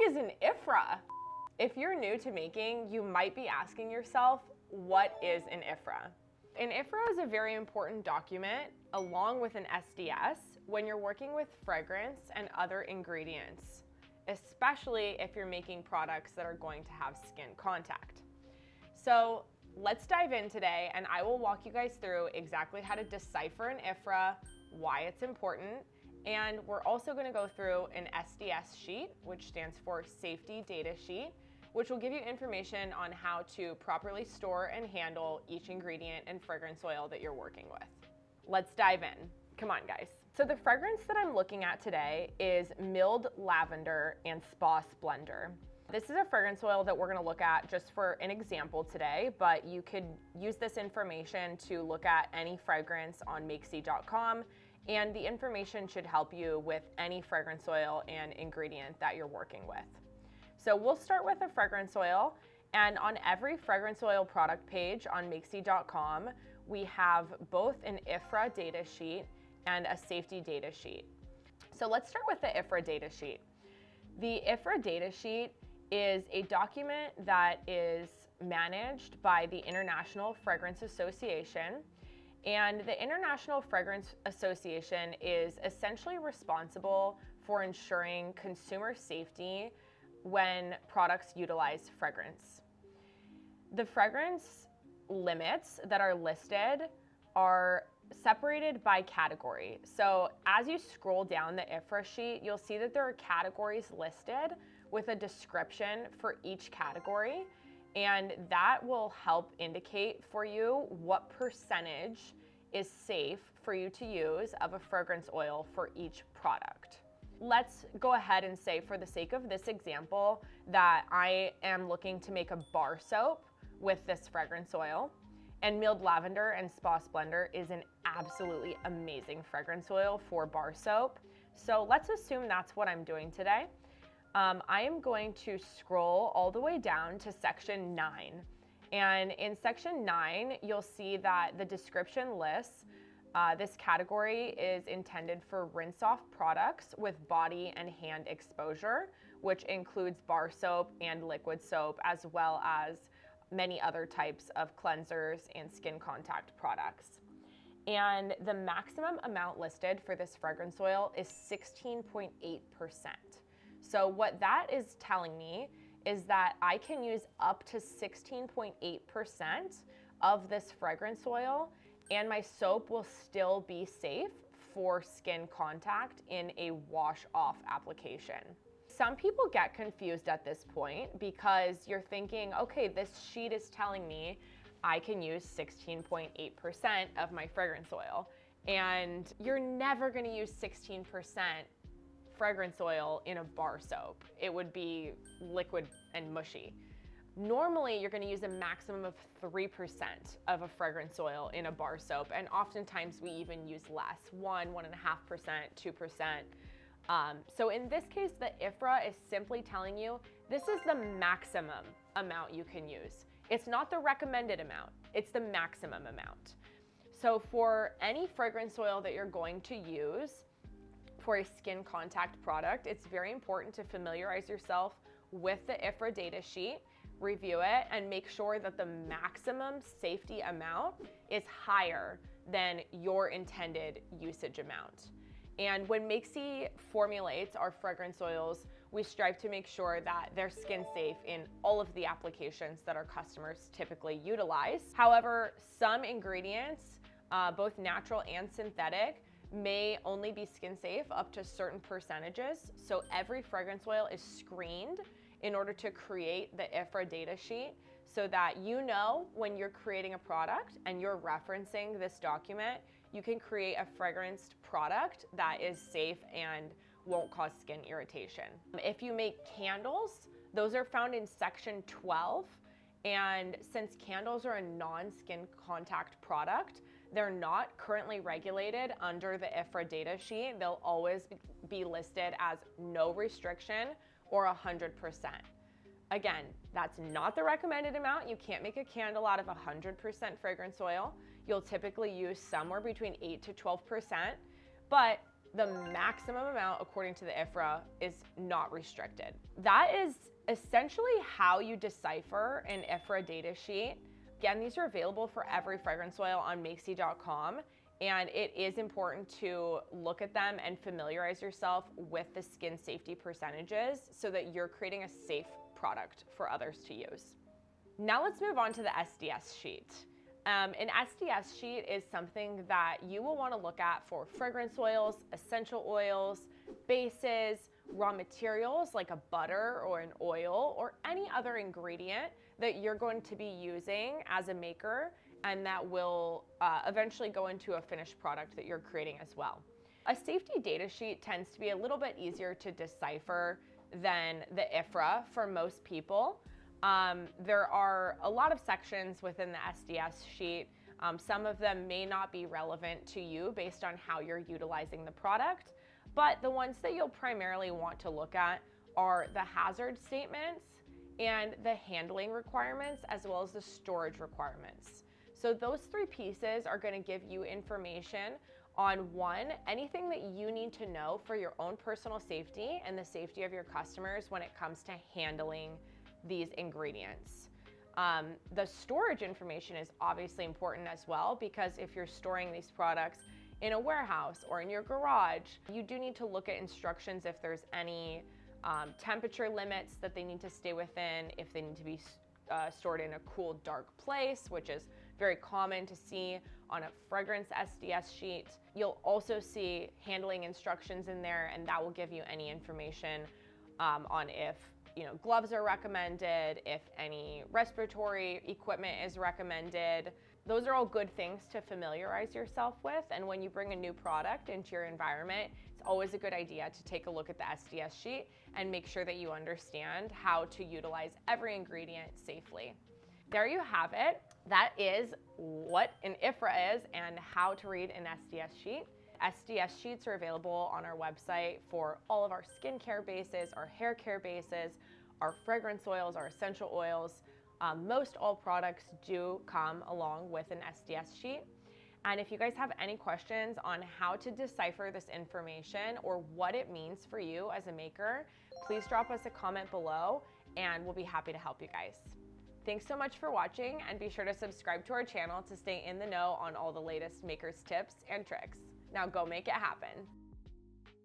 is an IFRA? If you're new to making, you might be asking yourself, what is an IFRA? An IFRA is a very important document, along with an SDS, when you're working with fragrance and other ingredients, especially if you're making products that are going to have skin contact. So let's dive in today, and I will walk you guys through exactly how to decipher an IFRA, why it's important, and we're also going to go through an SDS sheet, which stands for Safety Data Sheet, which will give you information on how to properly store and handle each ingredient and fragrance oil that you're working with. Let's dive in. Come on, guys. So the fragrance that I'm looking at today is Milled Lavender and Spa Splendor. This is a fragrance oil that we're going to look at just for an example today, but you could use this information to look at any fragrance on Makesy.com, and the information should help you with any fragrance oil and ingredient that you're working with. So we'll start with a fragrance oil, and on every fragrance oil product page on Makesy.com, we have both an IFRA data sheet and a safety data sheet. So let's start with the IFRA data sheet. The IFRA data sheet is a document that is managed by the International Fragrance Association, and the International Fragrance Association is essentially responsible for ensuring consumer safety when products utilize fragrance. The fragrance limits that are listed are separated by category. So as you scroll down the IFRA sheet, you'll see that there are categories listed with a description for each category, and that will help indicate for you what percentage is safe for you to use of a fragrance oil for each product. Let's go ahead and say, for the sake of this example, that I am looking to make a bar soap with this fragrance oil, and Milled Lavender and Spa Splendor is an absolutely amazing fragrance oil for bar soap. So let's assume that's what I'm doing today. I am going to scroll all the way down to section 9. And in section 9, you'll see that the description lists this category is intended for rinse-off products with body and hand exposure, which includes bar soap and liquid soap, as well as many other types of cleansers and skin contact products. And the maximum amount listed for this fragrance oil is 16.8%. So what that is telling me is that I can use up to 16.8% of this fragrance oil, and my soap will still be safe for skin contact in a wash-off application. Some people get confused at this point because you're thinking, okay, this sheet is telling me I can use 16.8% of my fragrance oil, and you're never gonna use 16% fragrance oil in a bar soap. It would be liquid and mushy. Normally, you're going to use a maximum of 3% of a fragrance oil in a bar soap, and oftentimes we even use less, 1.5%, 2%. So in this case, the IFRA is simply telling you this is the maximum amount you can use. It's not the recommended amount, it's the maximum amount. So for any fragrance oil that you're going to use for a skin contact product, it's very important to familiarize yourself with the IFRA data sheet, review it, and make sure that the maximum safety amount is higher than your intended usage amount. And when Makesy formulates our fragrance oils, we strive to make sure that they're skin safe in all of the applications that our customers typically utilize. However, some ingredients, both natural and synthetic, may only be skin safe up to certain percentages. So every fragrance oil is screened in order to create the IFRA data sheet, so that you know when you're creating a product and you're referencing this document, you can create a fragranced product that is safe and won't cause skin irritation. If you make candles, those are found in section 12. And since candles are a non-skin contact product, they're not currently regulated under the IFRA data sheet. They'll always be listed as no restriction or 100%. Again, that's not the recommended amount. You can't make a candle out of 100% fragrance oil. You'll typically use somewhere between 8 to 12%, but The maximum amount, according to the IFRA, is not restricted. That is essentially how you decipher an IFRA data sheet. Again, these are available for every fragrance oil on Makesy.com, and it is important to look at them and familiarize yourself with the skin safety percentages so that you're creating a safe product for others to use. Now let's move on to the SDS sheet. An SDS sheet is something that you will want to look at for fragrance oils, essential oils, bases, raw materials like a butter or an oil or any other ingredient that you're going to be using as a maker and that will eventually go into a finished product that you're creating as well. A safety data sheet tends to be a little bit easier to decipher than the IFRA for most people. There are a lot of sections within the SDS sheet. Some of them may not be relevant to you based on how you're utilizing the product, but the ones that you'll primarily want to look at are the hazard statements and the handling requirements, as well as the storage requirements. So those three pieces are going to give you information on one, anything that you need to know for your own personal safety and the safety of your customers when it comes to handling these ingredients. The storage information is obviously important as well, because if you're storing these products in a warehouse or in your garage, you do need to look at instructions if there's any temperature limits that they need to stay within, if they need to be stored in a cool, dark place, which is very common to see on a fragrance SDS sheet. You'll also see handling instructions in there, and that will give you any information on if gloves are recommended, if any respiratory equipment is recommended. Those are all good things to familiarize yourself with, and when you bring a new product into your environment, it's always a good idea to take a look at the SDS sheet and make sure that you understand how to utilize every ingredient safely. There you have it. That is what an IFRA is and how to read an SDS sheet. SDS sheets are available on our website for all of our skincare bases, our hair care bases, our fragrance oils, our essential oils. Most all products do come along with an SDS sheet. And if you guys have any questions on how to decipher this information or what it means for you as a maker, please drop us a comment below and we'll be happy to help you guys. Thanks so much for watching, and be sure to subscribe to our channel to stay in the know on all the latest makers tips and tricks. Now go make it happen.